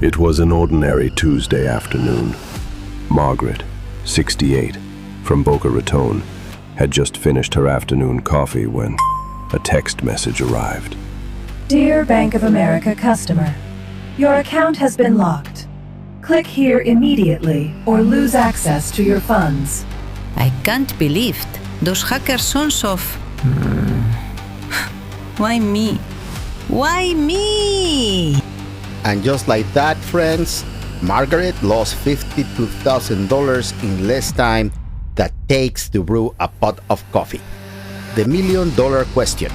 It was an ordinary Tuesday afternoon. Margaret, 68, from Boca Raton, had just finished her afternoon coffee when a text message arrived. Dear Bank of America customer, your account has been locked. Click here immediately or lose access to your funds. I can't believe it. Those hackers sons of... Why me? Why me? And just like that, friends, Margaret lost $52,000 in less time than takes to brew a pot of coffee. The million-dollar question: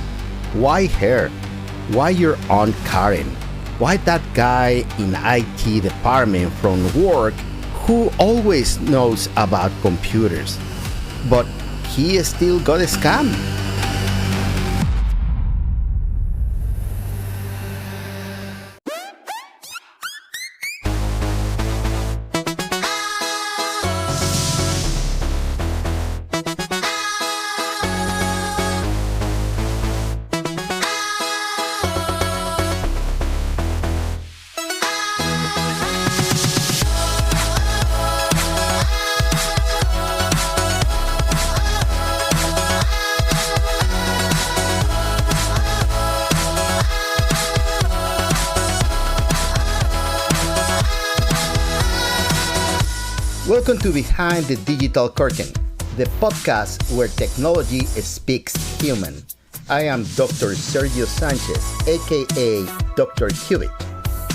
why her? Why your Aunt Karen? Why that guy in IT department from work who always knows about computers, but he still got scammed? Welcome to Behind the Digital Curtain, the podcast where technology speaks human. I am Dr. Sergio Sanchez, aka Dr. Qubit,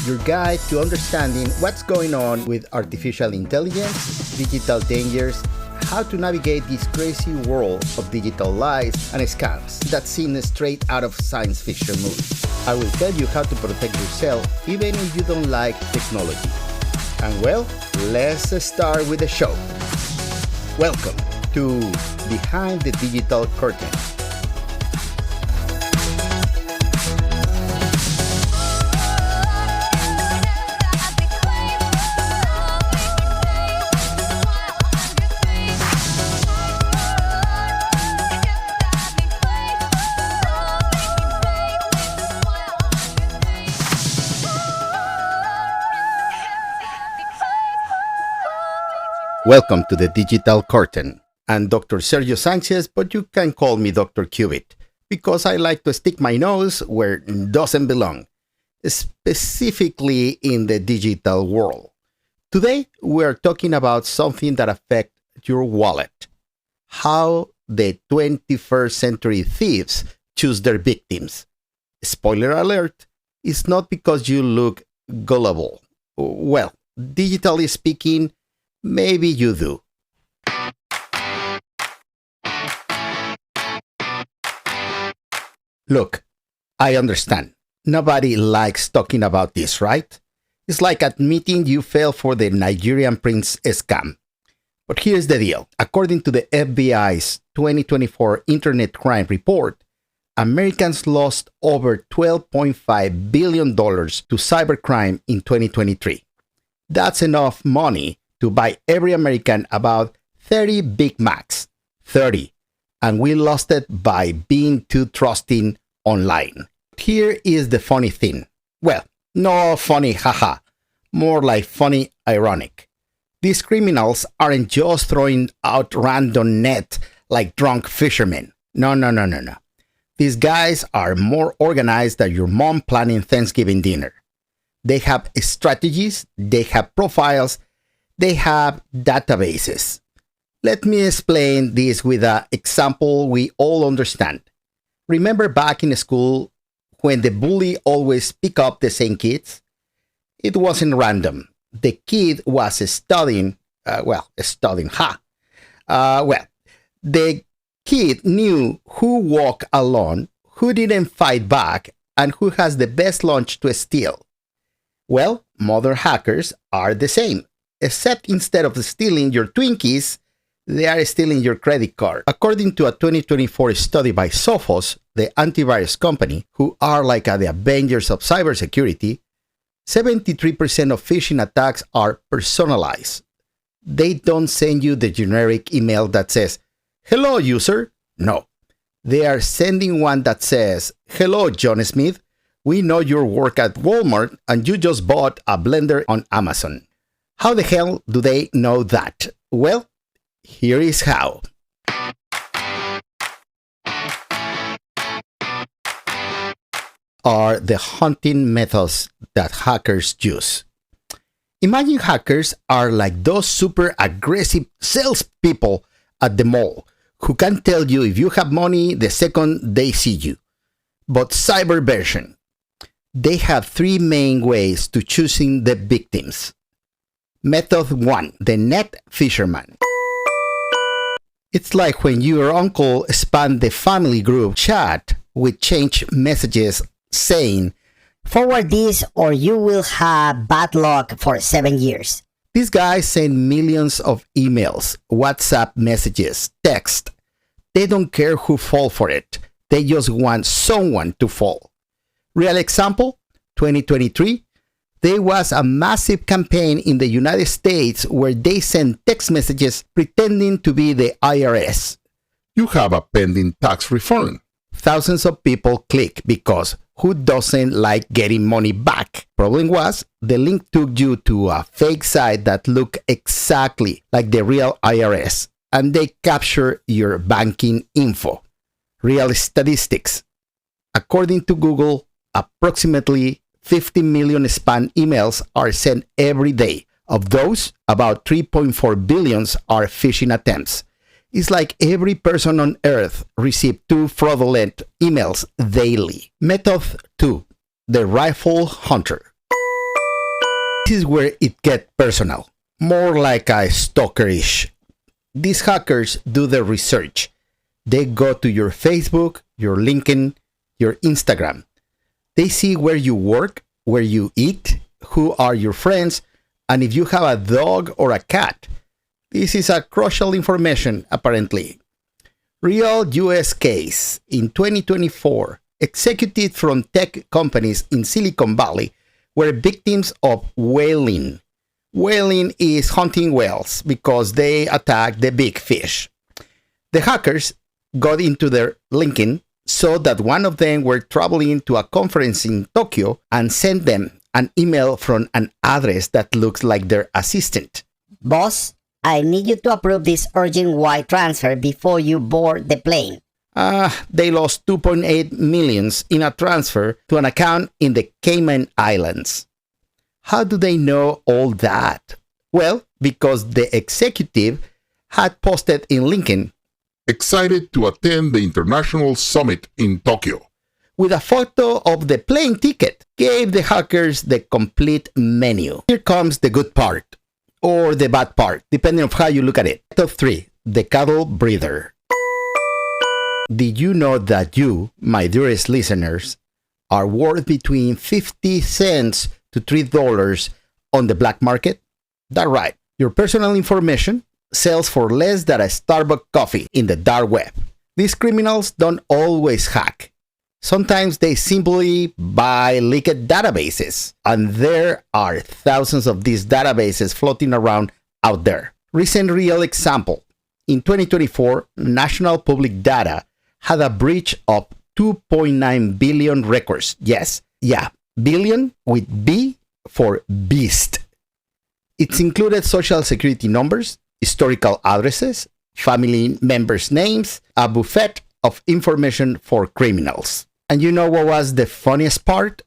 your guide to understanding what's going on with artificial intelligence, digital dangers, how to navigate this crazy world of digital lies and scams that's seen straight out of science fiction movies. I will tell you how to protect yourself even if you don't like technology. And well, let's start with the show. Welcome to Behind the Digital Curtain. Welcome to the Digital Curtain. I'm Dr. Sergio Sanchez, but you can call me Dr. Qubit because I like to stick my nose where it doesn't belong, specifically in the digital world. Today, we're talking about something that affects your wallet. How the 21st century thieves choose their victims. Spoiler alert, it's not because you look gullible. Well, digitally speaking, maybe you do. Look, I understand. Nobody likes talking about this, right? It's like admitting you fell for the Nigerian prince scam. But here's the deal. According to the FBI's 2024 Internet Crime Report, Americans lost over $12.5 billion to cybercrime in 2023. That's enough money to buy every American about 30 Big Macs. 30. And we lost it by being too trusting online. Here is the funny thing. Well, no funny haha. More like funny ironic. These criminals aren't just throwing out random net like drunk fishermen. No. These guys are more organized than your mom planning Thanksgiving dinner. They have strategies, they have profiles, they have databases. Let me explain this with an example we all understand. Remember back in school when the bully always picked up the same kids? It wasn't random. The kid was studying. The kid knew who walked alone, who didn't fight back, and who has the best lunch to steal. Well, modern hackers are the same. Except instead of stealing your Twinkies, they are stealing your credit card. According to a 2024 study by Sophos, the antivirus company, who are like the Avengers of cybersecurity, 73% of phishing attacks are personalized. They don't send you the generic email that says, "Hello, user." No. They are sending one that says, "Hello, John Smith. We know you work at Walmart and you just bought a blender on Amazon. How the hell do they know that? Well, here is how. Are the hunting methods that hackers use. Imagine hackers are like those super aggressive salespeople at the mall who can tell you if you have money the second they see you. But cyber version. They have three main ways to choosing the victims. Method 1. The net fisherman. It's like when your uncle spammed the family group chat with change messages saying, "Forward this or you will have bad luck for 7 years." These guys send millions of emails, WhatsApp messages, text. They don't care who fall for it. They just want someone to fall. Real example, 2023, there was a massive campaign in the United States where they sent text messages pretending to be the IRS. You have a pending tax return. Thousands of people click because who doesn't like getting money back? Problem was, the link took you to a fake site that looked exactly like the real IRS, and they capture your banking info. Real statistics. According to Google, approximately 50 million spam emails are sent every day. Of those, about 3.4 billion are phishing attempts. It's like every person on earth received 2 fraudulent emails daily. Method 2. The rifle hunter. This is where it gets personal. More like a stalkerish. These hackers do the research. They go to your Facebook, your LinkedIn, your Instagram. They see where you work, where you eat, who are your friends, and if you have a dog or a cat. This is a crucial information, apparently. Real US case. In 2024, executives from tech companies in Silicon Valley were victims of whaling. Whaling is hunting whales because they attack the big fish. The hackers got into their LinkedIn, saw that one of them were traveling to a conference in Tokyo and sent them an email from an address that looks like their assistant. "Boss, I need you to approve this urgent wire transfer before you board the plane." They lost 2.8 million in a transfer to an account in the Cayman Islands. How do they know all that? Well, because the executive had posted in LinkedIn, "Excited to attend the International Summit in Tokyo," with a photo of the plane ticket, gave the hackers the complete menu. Here comes the good part, or the bad part, depending on how you look at it. Method 3. The cattle breeder. Did you know that you, my dearest listeners, are worth between 50 cents to $3 on the black market? That's right. Your personal information sells for less than a Starbucks coffee in the dark web. These criminals don't always hack. Sometimes they simply buy leaked databases, and there are thousands of these databases floating around out there. Recent real example. In 2024, National Public Data had a breach of 2.9 billion records. Yes, billion with B for beast. It's included social security numbers, historical addresses, family members' names, a buffet of information for criminals. And you know what was the funniest part?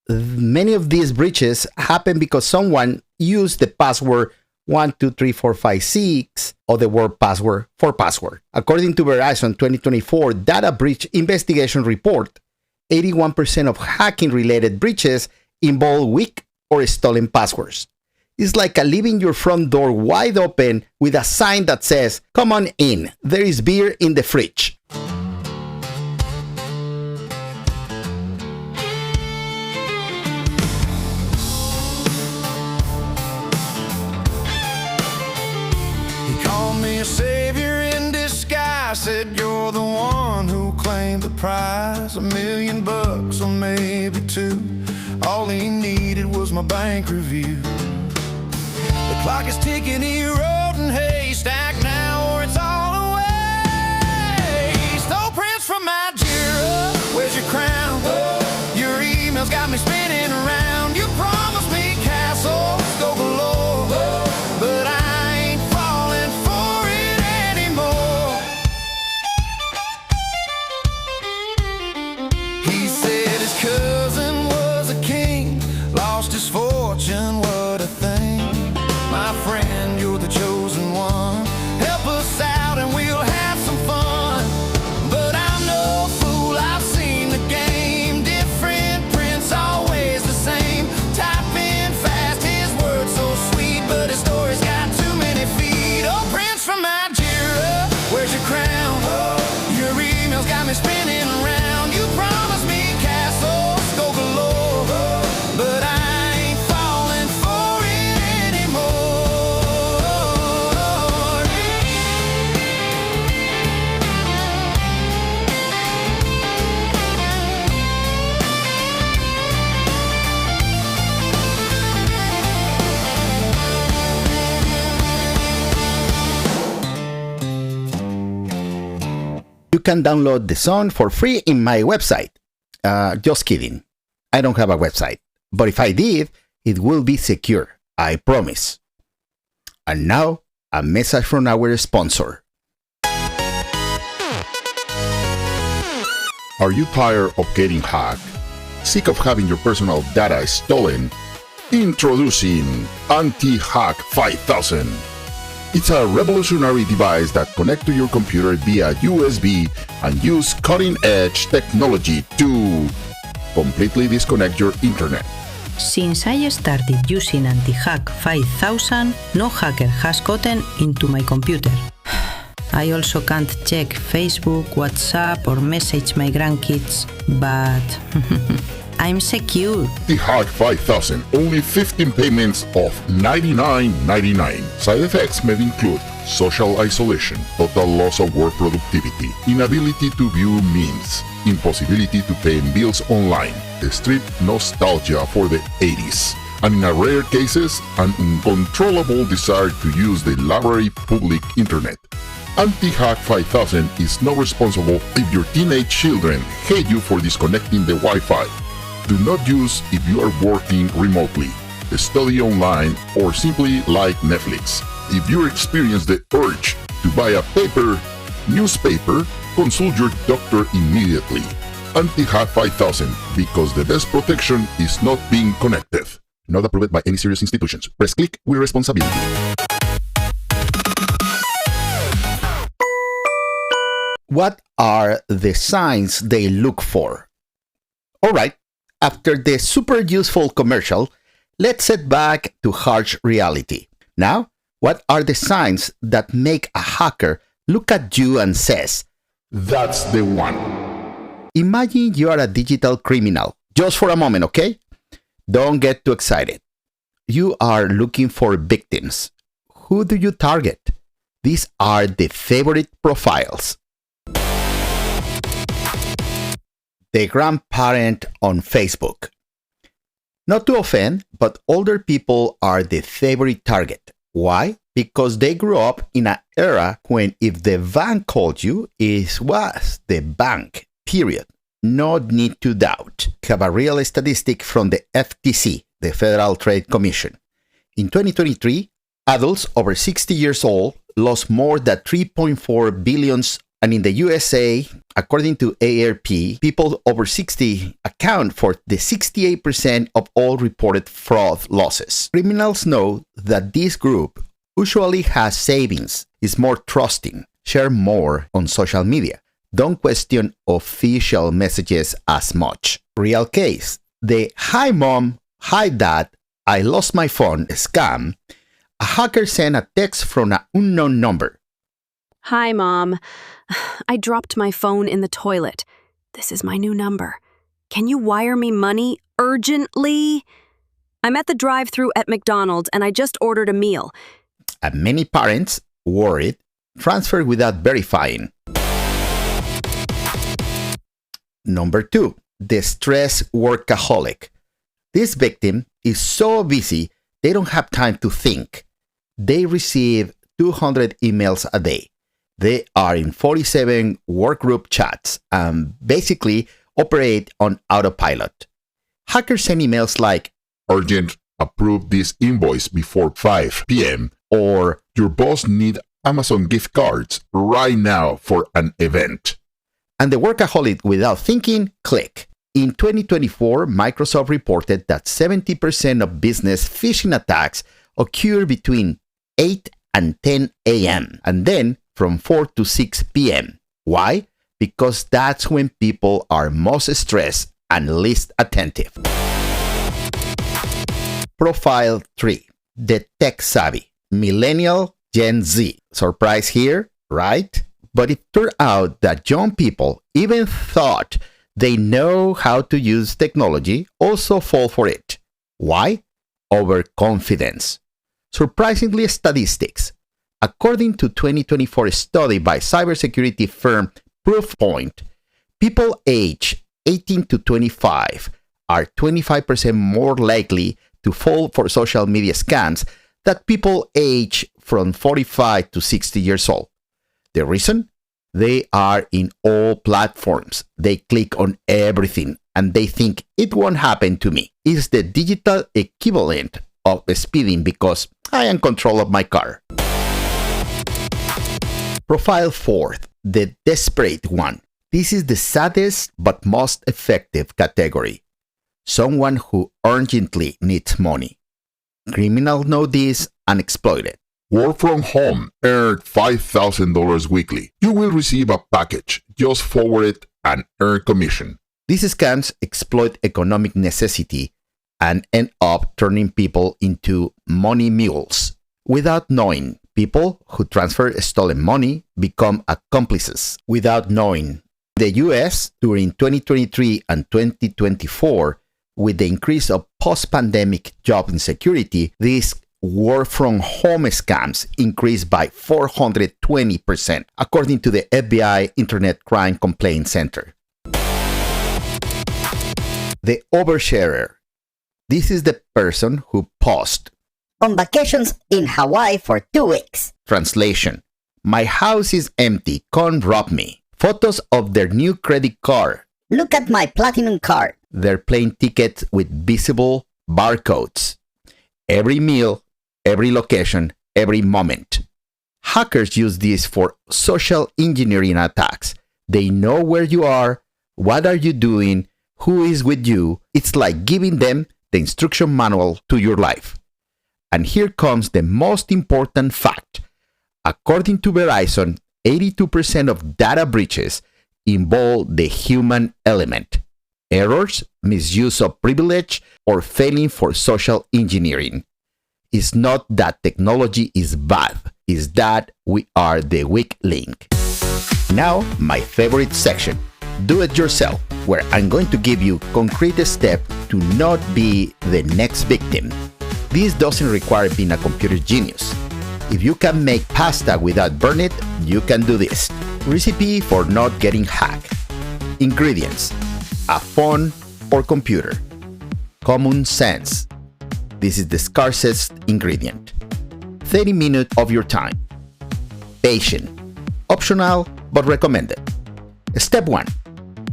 Many of these breaches happen because someone used the password 123456 or the word password for password. According to Verizon 2024 Data Breach Investigation Report, 81% of hacking-related breaches involve weak or stolen passwords. It's like leaving your front door wide open with a sign that says, "Come on in, there is beer in the fridge." Savior in disguise, said you're the one who claimed the prize. $1 million or maybe 2. All he needed was my bank review. The clock is ticking, he wrote in haystack now, or it's all away. Stole prints from Nigeria, where's your crown? Your email emails got me spinning around. You promised me castles go galore, but I ain't falling for it anymore. He said his cousin was a king, lost his fortune, what a thing. My friend, you're the chosen one. Help us out and we'll have some fun. But I'm no fool, I've seen the game. Different prints, always the same. Typing fast, his words so sweet, but his story's got too many feet. Oh, Prince from Nigeria, where's your crown? Your emails got me spinning around. You promised me castles go galore, but I ain't falling for it anymore. You can download the song for free in my website. Just kidding. I don't have a website. But if I did, it will be secure. I promise. And now, a message from our sponsor. Are you tired of getting hacked? Sick of having your personal data stolen? Introducing Anti-Hack 5000. It's a revolutionary device that connects to your computer via USB and use cutting-edge technology to completely disconnect your internet. Since I started using Anti-Hack 5000, no hacker has gotten into my computer. I also can't check Facebook, WhatsApp or message my grandkids, but I'm secure. Anti-Hack 5000, only 15 payments of $99.99. Side effects may include social isolation, total loss of work productivity, inability to view memes, impossibility to pay bills online, strict nostalgia for the 80s, and in rare cases, an uncontrollable desire to use the library public internet. Anti-Hack 5000 is not responsible if your teenage children hate you for disconnecting the Wi-Fi. Do not use if you are working remotely, study online, or simply like Netflix. If you experience the urge to buy a paper newspaper, consult your doctor immediately. Anti-Hack 5000, because the best protection is not being connected. Not approved by any serious institutions. Press click with responsibility. What are the signs they look for? Alright, after the super useful commercial, let's head back to harsh reality. Now, what are the signs that make a hacker look at you and says, That's the one. imagine you are a digital criminal. Just for a moment, okay? Don't get too excited. You are looking for victims. Who do you target? These are the favorite profiles. The grandparent on Facebook. Not to offend, but older people are the favorite target. Why? Because they grew up in an era when if the bank called you, it was the bank, period. No need to doubt. Have a real statistic from the FTC, the Federal Trade Commission. In 2023, adults over 60 years old lost more than 3.4 billion, and in the USA, according to AARP, people over 60 account for the 68% of all reported fraud losses. Criminals know that this group usually has savings, is more trusting, share more on social media, don't question official messages as much. Real case, the "Hi mom, hi dad, I lost my phone" scam. A hacker sent a text from an unknown number. Hi, Mom. I dropped my phone in the toilet. This is my new number. Can you wire me money urgently? I'm at the drive-thru at McDonald's and I just ordered a meal. And many parents, worried, transfer without verifying. Number 2, the stress workaholic. This victim is so busy they don't have time to think. They receive 200 emails a day. They are in 47 workgroup chats and basically operate on autopilot. Hackers send emails like, Urgent, approve this invoice before 5 p.m. or your boss need Amazon gift cards right now for an event. and the workaholic without thinking, click. In 2024, Microsoft reported that 70% of business phishing attacks occur between 8 and 10 a.m. and then from 4 to 6 p.m. Why? Because that's when people are most stressed and least attentive. Profile 3. The tech savvy. Millennial Gen Z. Surprise here, right? But it turned out that young people, even thought they know how to use technology, also fall for it. Why? Overconfidence. Surprisingly, statistics. According to 2024 study by cybersecurity firm Proofpoint, people aged 18 to 25 are 25% more likely to fall for social media scams than people aged from 45 to 60 years old. The reason? They are in all platforms. They click on everything and they think it won't happen to me. It's the digital equivalent of speeding because I am in control of my car. Profile 4. The desperate one. This is the saddest but most effective category. Someone who urgently needs money. Criminals know this and exploit it. Work from home, earn $5,000 weekly. You will receive a package. Just forward it and earn commission. These scams exploit economic necessity and end up turning people into money mules. Without knowing, people who transfer stolen money become accomplices. Without knowing, the US during 2023 and 2024, with the increase of post-pandemic job insecurity, these work-from-home scams increased by 420%, according to the FBI Internet Crime Complaint Center. The oversharer. This is the person who posts. On vacations in Hawaii for 2 weeks. Translation. My house is empty, come rob me. Photos of their new credit card. Look at my platinum card. Their plane tickets with visible barcodes. Every meal, every location, every moment. Hackers use this for social engineering attacks. They know where you are, what are you doing, who is with you. It's like giving them the instruction manual to your life. And here comes the most important fact. According to Verizon, 82% of data breaches involve the human element. Errors, misuse of privilege, or failing for social engineering. It's not that technology is bad, it's that we are the weak link. Now, my favorite section, do it yourself, where I'm going to give you concrete steps to not be the next victim. This doesn't require being a computer genius. If you can make pasta without burning it, you can do this. Recipe for not getting hacked. Ingredients: a phone or computer. Common sense. This is the scarcest ingredient. 30 minutes of your time. Patient. Optional but recommended. Step 1.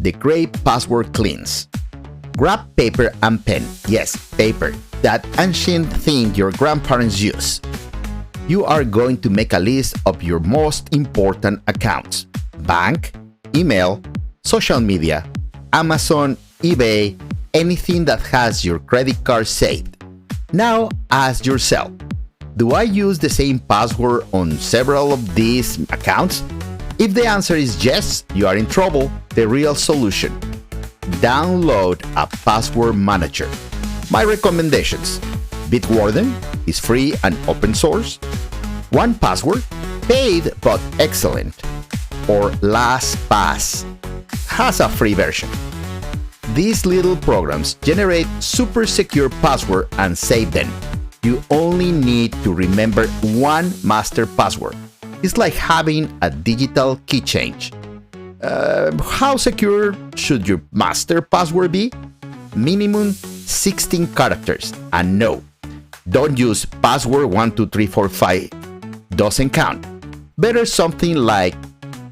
The great password cleanse. Grab paper and pen. Yes, paper. That ancient thing your grandparents use. You are going to make a list of your most important accounts. Bank, email, social media, Amazon, eBay, anything that has your credit card saved. Now ask yourself, do I use the same password on several of these accounts? If the answer is yes, you are in trouble. The real solution: download a password manager. My recommendations: Bitwarden is free and open source. 1Password, paid but excellent. Or LastPass has a free version. These little programs generate super secure password and save them. You only need to remember one master password. It's like having a digital key change. How secure should your master password be? Minimum 16 characters. And no, don't use password 12345. Doesn't count. Better something like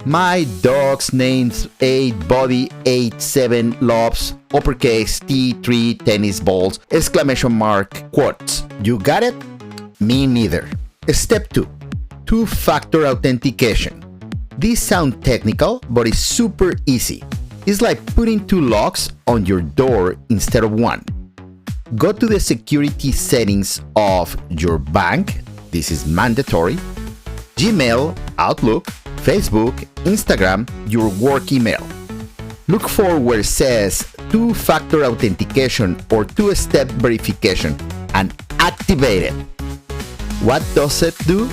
my dog's name's 8 body 87 loves uppercase T3 tennis balls, exclamation mark, quotes. You got it? Me neither. Step 2. Two-factor authentication. This sounds technical, but it's super easy. It's like putting 2 locks on your door instead of 1. Go to the security settings of your bank. This is mandatory. Gmail, Outlook, Facebook, Instagram, your work email. Look for where it says two-factor authentication or two-step verification and activate it. What does it do?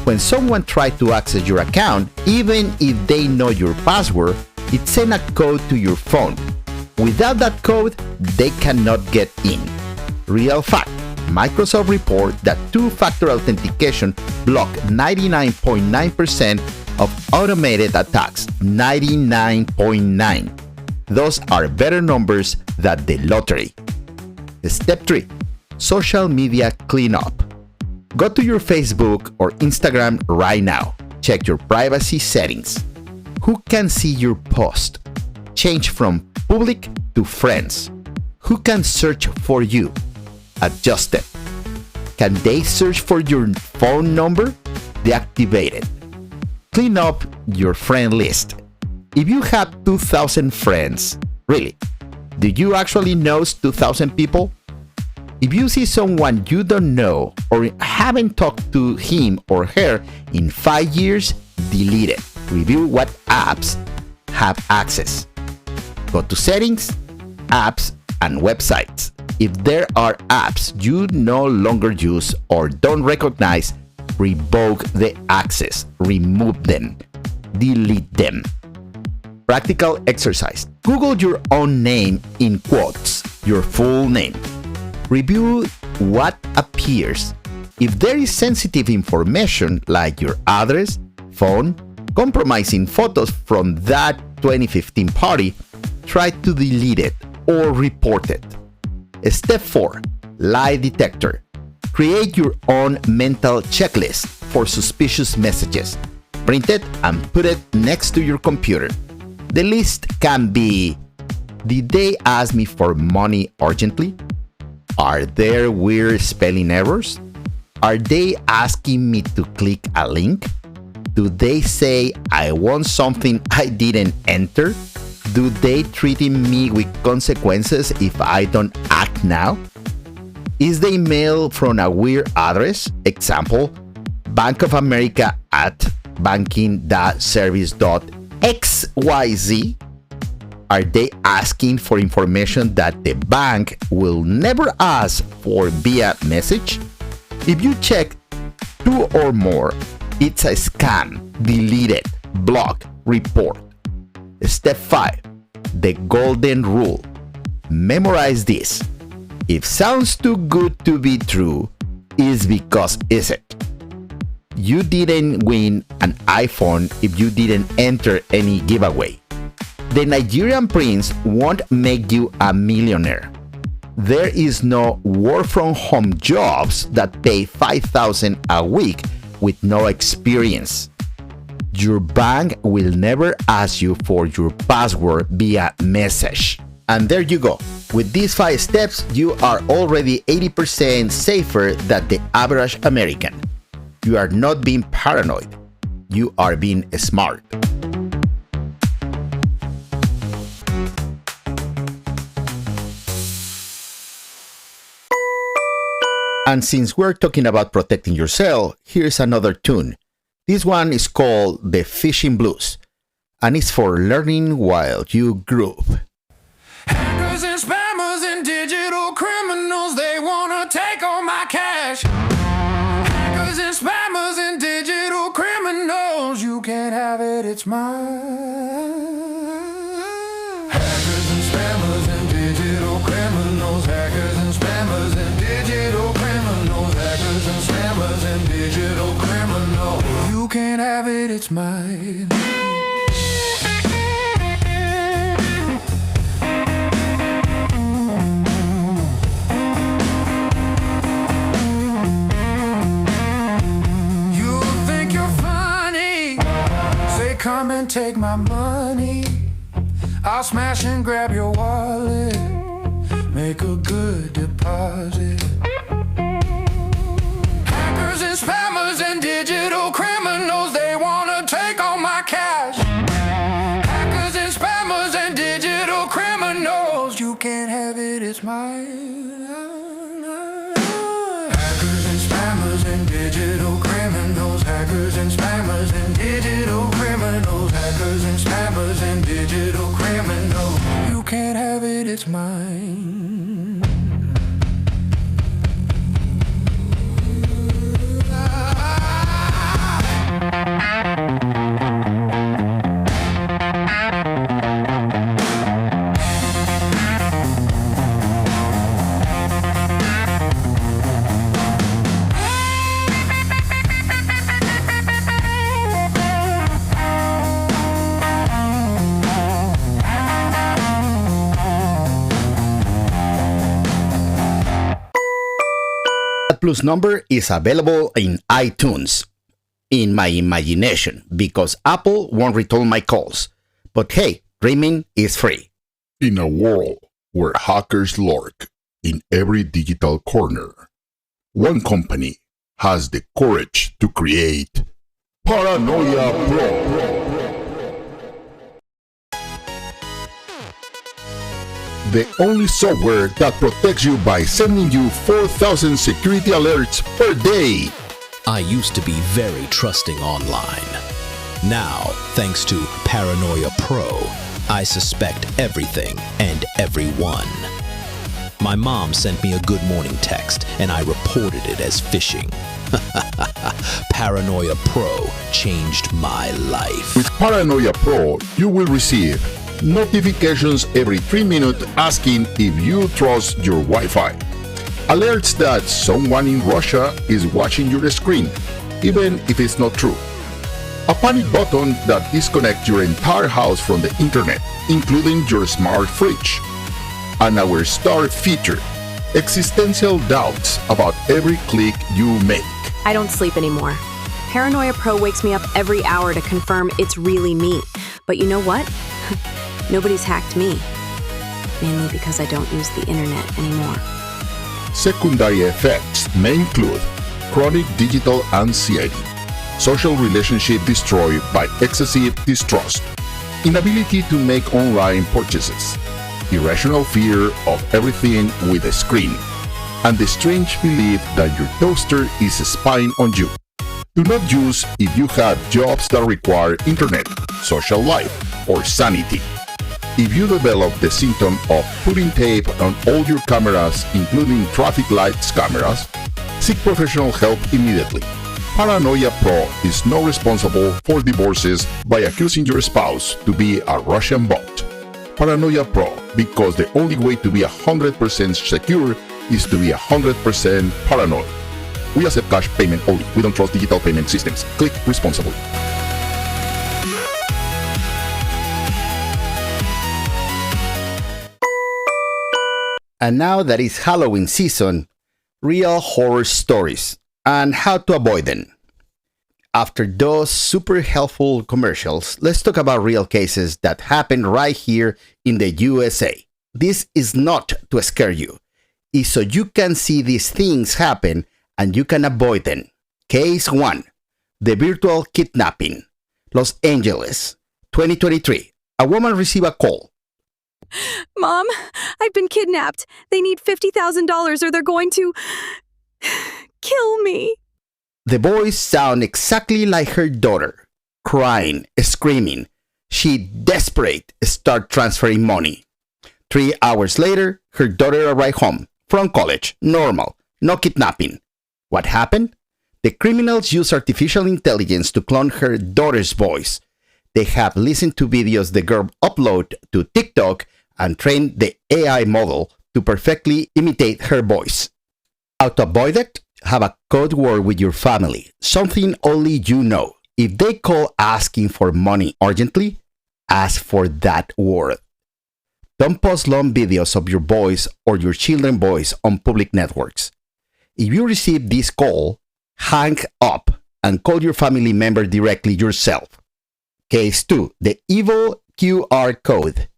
When someone tries to access your account, even if they know your password, it sends a code to your phone. Without that code, they cannot get in. Real fact. Microsoft report that two-factor authentication blocked 99.9% of automated attacks. 99.9. Those are better numbers than the lottery. Step 3. Social media cleanup. Go to your Facebook or Instagram right now. Check your privacy settings. Who can see your post? Change from public to friends. Who can search for you? Adjust it. Can they search for your phone number? Deactivate it. Clean up your friend list. If you have 2,000 friends, really, do you actually know 2,000 people? If you see someone you don't know or haven't talked to him or her in 5 years, delete it. Review what apps have access. Go to settings, apps, and websites. If there are apps you no longer use or don't recognize, revoke the access, remove them, delete them. Practical exercise. Google your own name in quotes, your full name. Review what appears. If there is sensitive information like your address, phone, compromising photos from that 2015 party, try to delete it or report it. Step 4. Lie detector. Create your own mental checklist for suspicious messages. Print it and put it next to your computer. The list can be: did they ask me for money urgently? Are there weird spelling errors? Are they asking me to click a link? Do they say I want something I didn't enter? Do they threaten me with consequences if I don't act now? Is the email from a weird address? Example, Bank of America at banking.service.xyz? Are they asking for information that the bank will never ask for via message? If you check 2 or more, it's a scam. Delete it, block, report. Step 5. The golden rule. Memorize this. If sounds too good to be true, it's because isn't. You didn't win an iPhone if you didn't enter any giveaway. The Nigerian prince won't make you a millionaire. There is no work-from-home jobs that pay $5,000 a week with no experience. Your bank will never ask you for your password via message. And there you go. With these 5 steps, you are already 80% safer than the average American. You are not being paranoid. You are being smart. And since we're talking about protecting yourself, here's another tune. This one is called The Fishing Blues, and it's for learning while you groove. Hackers and spammers and digital criminals, they wanna take all my cash. Hackers and spammers and digital criminals, you can't have it, it's mine. Hackers and spammers and digital criminals, hackers and spammers and digital criminals, hackers and spammers and digital criminals, you can't have it, it's mine. Come and take my money. I'll smash and grab your wallet. deposit. Hackers and spammers and digital criminals, they wanna take all my cash. Hackers and spammers and digital criminals, you can't have it, it's mine. Hackers and spammers and digital criminals, hackers and spammers and digital criminals, hackers and spammers and digital criminals, you can't have it, it's mine. Plus number is available in iTunes. In my imagination, because Apple won't return my calls. But hey, dreaming is free. In a world where hackers lurk in every digital corner, one company has the courage to create Paranoia Pro. The only software that protects you by sending you 4,000 security alerts per day. I used to be very trusting online. Now, thanks to Paranoia Pro, I suspect everything and everyone. My mom sent me a good morning text and I reported it as phishing. Paranoia Pro changed my life. With Paranoia Pro, you will receive notifications every 3 minutes asking if you trust your Wi-Fi. Alerts that someone in Russia is watching your screen, even if it's not true. A panic button that disconnects your entire house from the internet, including your smart fridge. And our star feature, existential doubts about every click you make. I don't sleep anymore. Paranoia Pro wakes me up every hour to confirm it's really me. But you know what? Nobody's hacked me. Mainly because I don't use the internet anymore. Secondary effects may include chronic digital anxiety, social relationship destroyed by excessive distrust, inability to make online purchases, irrational fear of everything with a screen, and the strange belief that your toaster is spying on you. Do not use if you have jobs that require internet, social life, or sanity. If you develop the symptom of putting tape on all your cameras, including traffic lights cameras, seek professional help immediately. Paranoia Pro is not responsible for divorces by accusing your spouse to be a Russian bot. Paranoia Pro, because the only way to be 100% secure is to be 100% paranoid. We accept cash payment only. We don't trust digital payment systems. Click responsibly. And now that it's Halloween season, real horror stories and how to avoid them. After those super helpful commercials, let's talk about real cases that happen right here in the USA. This is not to scare you. It's so you can see these things happen and you can avoid them. Case 1. The virtual kidnapping. Los Angeles, 2023. A woman received a call. Mom, I've been kidnapped. They need $50,000 or they're going to kill me. The voice sounds exactly like her daughter, crying, screaming. She, desperate, starts transferring money. 3 hours later, her daughter arrived home from college, normal, no kidnapping. What happened? The criminals used artificial intelligence to clone her daughter's voice. They have listened to videos the girl uploaded to TikTok and trained the AI model to perfectly imitate her voice. How to avoid it? Have a code word with your family, something only you know. If they call asking for money urgently, ask for that word. Don't post long videos of your voice or your children's voice on public networks. If you receive this call, hang up and call your family member directly yourself. Case 2. The evil QR code.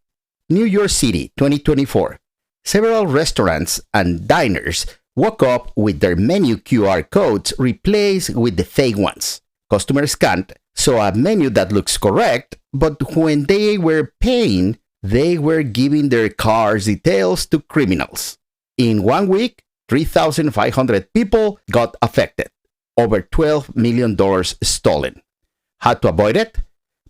New York City, 2024. Several restaurants and diners woke up with their menu QR codes replaced with the fake ones. Customers can't saw a menu that looks correct, but when they were paying, they were giving their card's details to criminals. In 1 week, 3,500 people got affected. Over $12 million stolen. How to avoid it?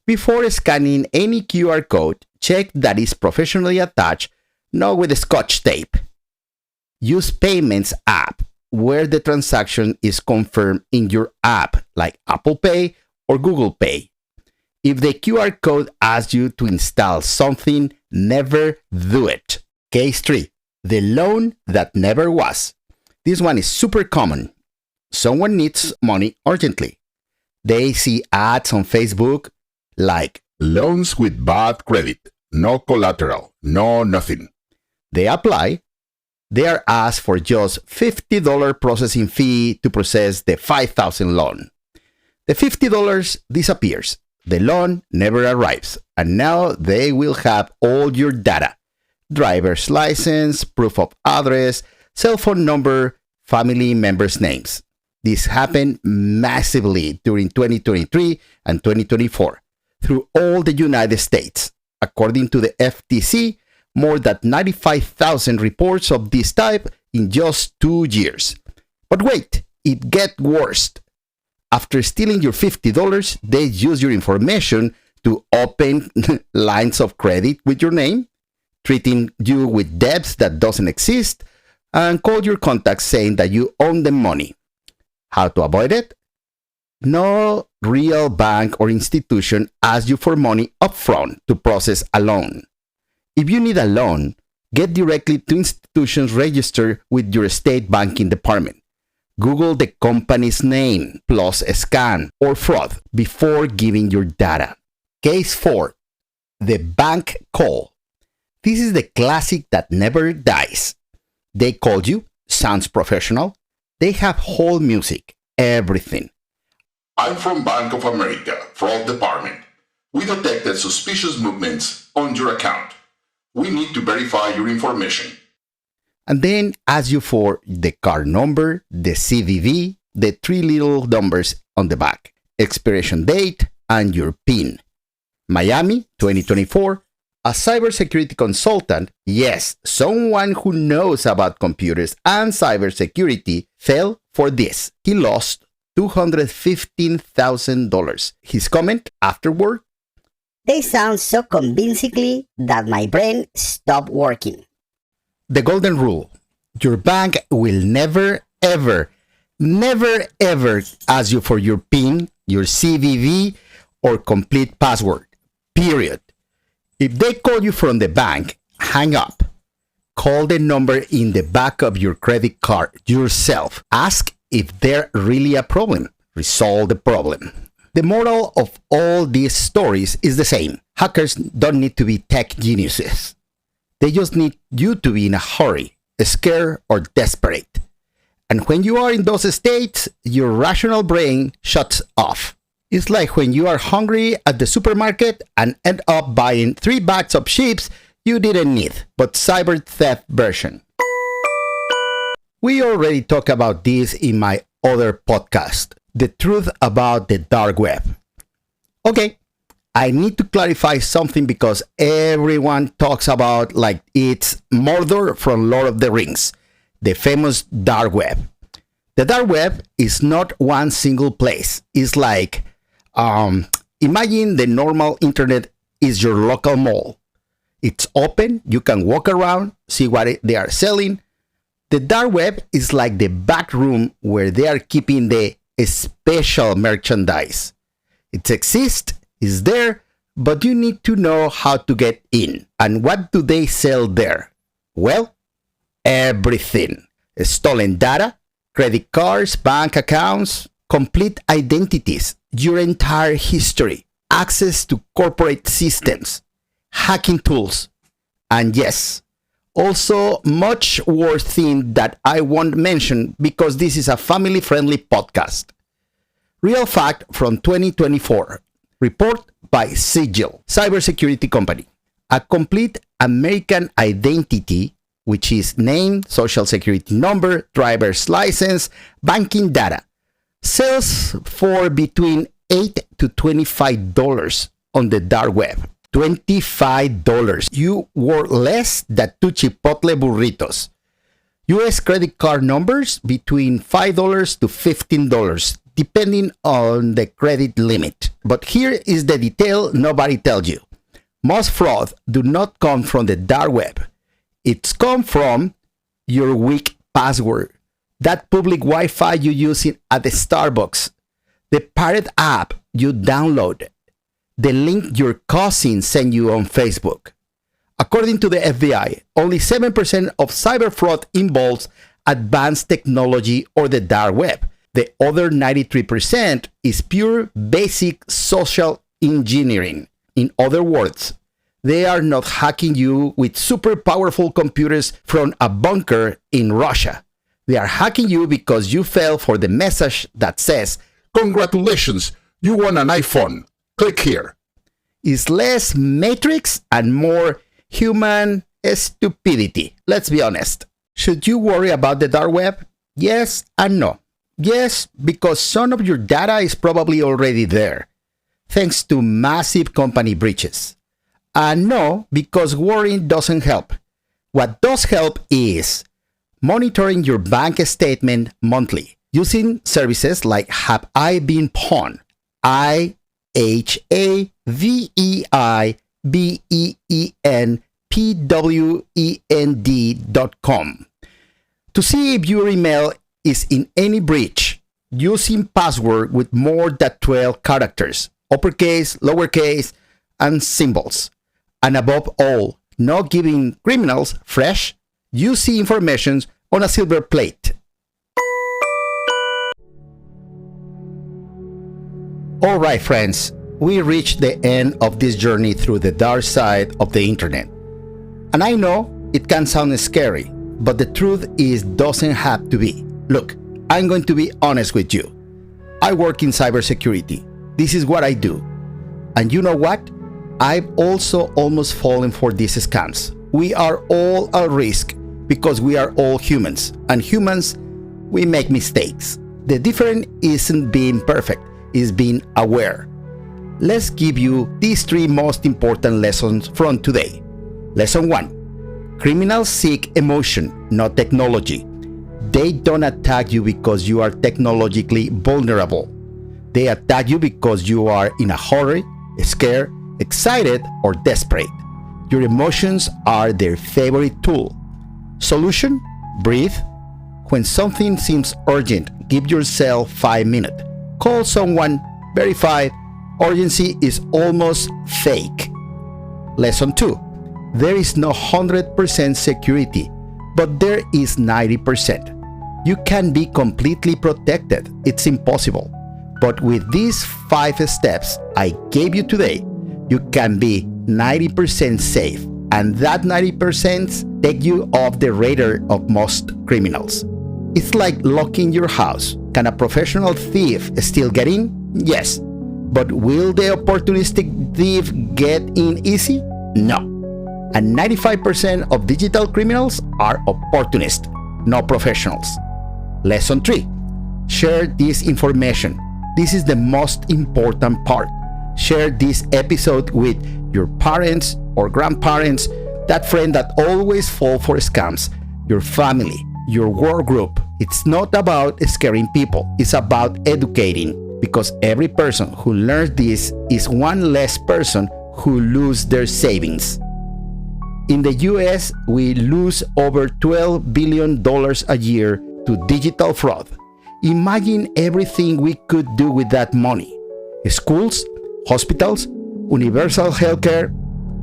Before scanning any QR code, check that it's professionally attached, not with Scotch tape. Use Payments app, where the transaction is confirmed in your app, like Apple Pay or Google Pay. If the QR code asks you to install something, never do it. Case 3. The loan that never was. This one is super common. Someone needs money urgently. They see ads on Facebook like loans with bad credit, no collateral, no nothing. They apply. They are asked for just $50 processing fee to process the $5,000 loan. The $50 disappears. The loan never arrives. And now they will have all your data. Driver's license, proof of address, cell phone number, family members' names. This happened massively during 2023 and 2024 through all the United States. According to the FTC, more than 95,000 reports of this type in just 2 years. But wait, it gets worse. After stealing your $50, they use your information to open lines of credit with your name, treating you with debts that doesn't exist, and call your contacts saying that you owe them money. How to avoid it? No real bank or institution asks you for money upfront to process a loan. If you need a loan, get directly to institutions registered with your state banking department. Google the company's name plus scam or fraud before giving your data. Case 4. The bank call. This is the classic that never dies. They called you, sounds professional. They have whole music, everything. I'm from Bank of America, fraud department. We detected suspicious movements on your account. We need to verify your information. And then ask you for the card number, the CVV, the 3 little numbers on the back, expiration date, and your PIN. Miami, 2024. A cybersecurity consultant, yes, someone who knows about computers and cybersecurity, fell for this. He lost $215,000. His comment afterward? They sound so convincingly that my brain stopped working. The golden rule. Your bank will never, ever ask you for your PIN, your CVV, or complete password. Period. If they call you from the bank, hang up. Call the number in the back of your credit card yourself. Ask if there's really a problem. Resolve the problem. The moral of all these stories is the same. Hackers don't need to be tech geniuses. They just need you to be in a hurry, scared, or desperate. And when you are in those states, your rational brain shuts off. It's like when you are hungry at the supermarket and end up buying 3 bags of chips you didn't need, but cyber theft version. We already talked about this in my other podcast, The Truth About the Dark Web. Okay, I need to clarify something because everyone talks about like it's Mordor from Lord of the Rings, the famous dark web. The dark web is not one single place. It's like imagine the normal internet is your local mall. It's open, you can walk around, see what they are selling. The dark web is like the back room where they are keeping the special merchandise. It exists, it's there, but you need to know how to get in. And what do they sell there? Well, everything. Stolen data, credit cards, bank accounts, complete identities, your entire history, access to corporate systems, hacking tools, and yes, also much worse thing that I won't mention because this is a family-friendly podcast. Real fact from 2024. Report by Sigil, cybersecurity company. A complete American identity which is name, social security number, driver's license, banking data. Sells for between $8 to $25 on the dark web. $25. You worth less than 2 Chipotle burritos. US credit card numbers between $5 to $15, depending on the credit limit. But here is the detail nobody tells you. Most fraud do not come from the dark web. It's come from your weak password, that public Wi-Fi you using at the Starbucks, the pirate app you downloaded, the link your cousin sent you on Facebook. According to the FBI, only 7% of cyber fraud involves advanced technology or the dark web. The other 93% is pure basic social engineering. In other words, they are not hacking you with super powerful computers from a bunker in Russia. They are hacking you because you fell for the message that says, "Congratulations, you won an iPhone. Click here." It's less matrix and more human stupidity. Let's be honest. Should you worry about the dark web? Yes and no. Yes, because some of your data is probably already there, thanks to massive company breaches. And no, because worrying doesn't help. What does help is monitoring your bank statement monthly using services like Have I Been Pwned? IHAVEIBEENPWEND.com to see if your email is in any breach using password with more than 12 characters, uppercase, lowercase, and symbols. And above all, not giving criminals fresh, juicy information on a silver plate. All right, friends, we reached the end of this journey through the dark side of the internet. And I know it can sound scary, but the truth is doesn't have to be. Look, I'm going to be honest with you. I work in cybersecurity. This is what I do. And you know what? I've also almost fallen for these scams. We are all at risk because we are all humans. And humans, we make mistakes. The difference isn't being perfect, it's being aware. Let's give you these 3 most important lessons from today. Lesson 1. Criminals seek emotion, not technology. They don't attack you because you are technologically vulnerable. They attack you because you are in a hurry, scared, excited, or desperate. Your emotions are their favorite tool. Solution? Breathe. When something seems urgent, give yourself 5 minutes. Call someone, verify. Urgency is almost fake. Lesson 2. There is no 100% security, but there is 90%. You can be completely protected. It's impossible. But with these 5 steps I gave you today, you can be 90% safe. And that 90% take you off the radar of most criminals. It's like locking your house. Can a professional thief still get in? Yes. But will the opportunistic thief get in easy? No. And 95% of digital criminals are opportunists, not professionals. Lesson 3. Share this information. This is the most important part. Share this episode with your parents or grandparents, that friend that always fall for scams, your family, your work group. It's not about scaring people. It's about educating, because every person who learns this is one less person who lose their savings. In the US, we lose over $12 billion a year to digital fraud. Imagine everything we could do with that money. Schools, hospitals, universal healthcare.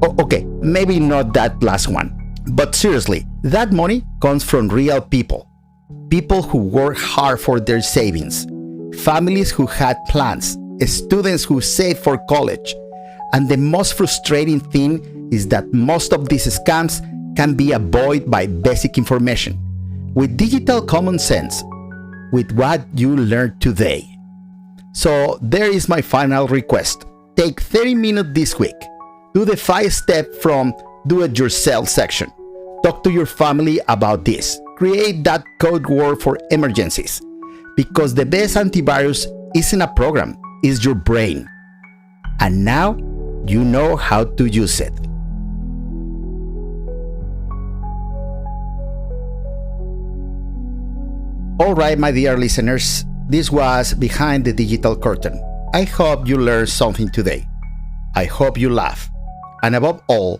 Okay, maybe not that last one. But seriously, that money comes from real people. People who work hard for their savings. Families who had plans. Students who saved for college. And the most frustrating thing is that most of these scams can be avoided by basic information. With digital common sense, with what you learned today. So there is my final request. Take 30 minutes this week. Do the 5-step from do-it-yourself section. Talk to your family about this. Create that code word for emergencies. Because the best antivirus isn't a program, it's your brain. And now you know how to use it. All right, my dear listeners, this was Behind the Digital Curtain. I hope you learned something today. I hope you laugh. And above all,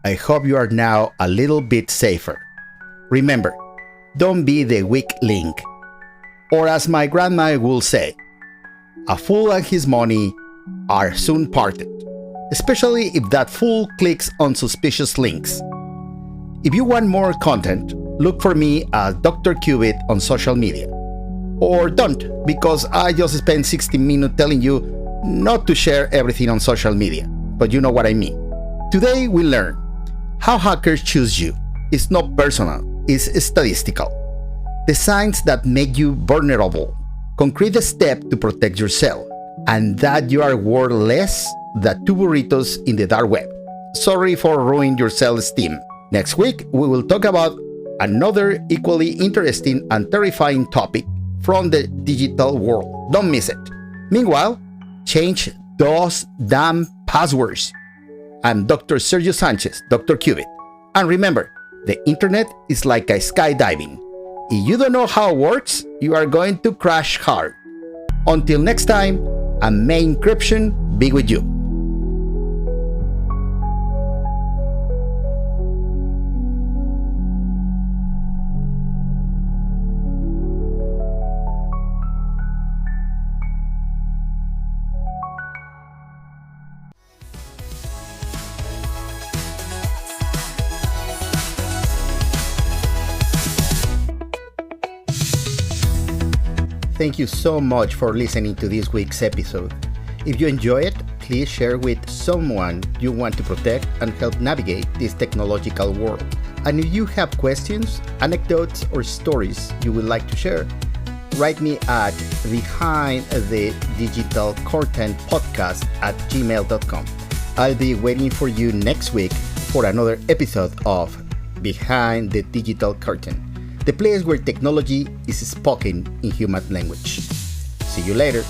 I hope you are now a little bit safer. Remember, don't be the weak link. Or as my grandma will say, a fool and his money are soon parted, especially if that fool clicks on suspicious links. If you want more content, look for me as Dr. Qubit on social media. Or don't, because I just spent 60 minutes telling you not to share everything on social media, but you know what I mean. Today we learn how hackers choose you. It's not personal, it's statistical. The signs that make you vulnerable, concrete step to protect yourself, and that you are worth less than 2 burritos in the dark web. Sorry for ruining your self-esteem. Next week, we will talk about another equally interesting and terrifying topic from the digital world. Don't miss it. Meanwhile, change those damn passwords. I'm Dr. Sergio Sanchez, Dr. Qubit. And remember, the internet is like a skydiving. If you don't know how it works, you are going to crash hard. Until next time, and may encryption be with you. Thank you so much for listening to this week's episode. If you enjoy it, please share with someone you want to protect and help navigate this technological world. And if you have questions, anecdotes, or stories you would like to share, write me at behindthedigitalcurtainpodcast@gmail.com. I'll be waiting for you next week for another episode of Behind the Digital Curtain, the place where technology is spoken in human language. See you later.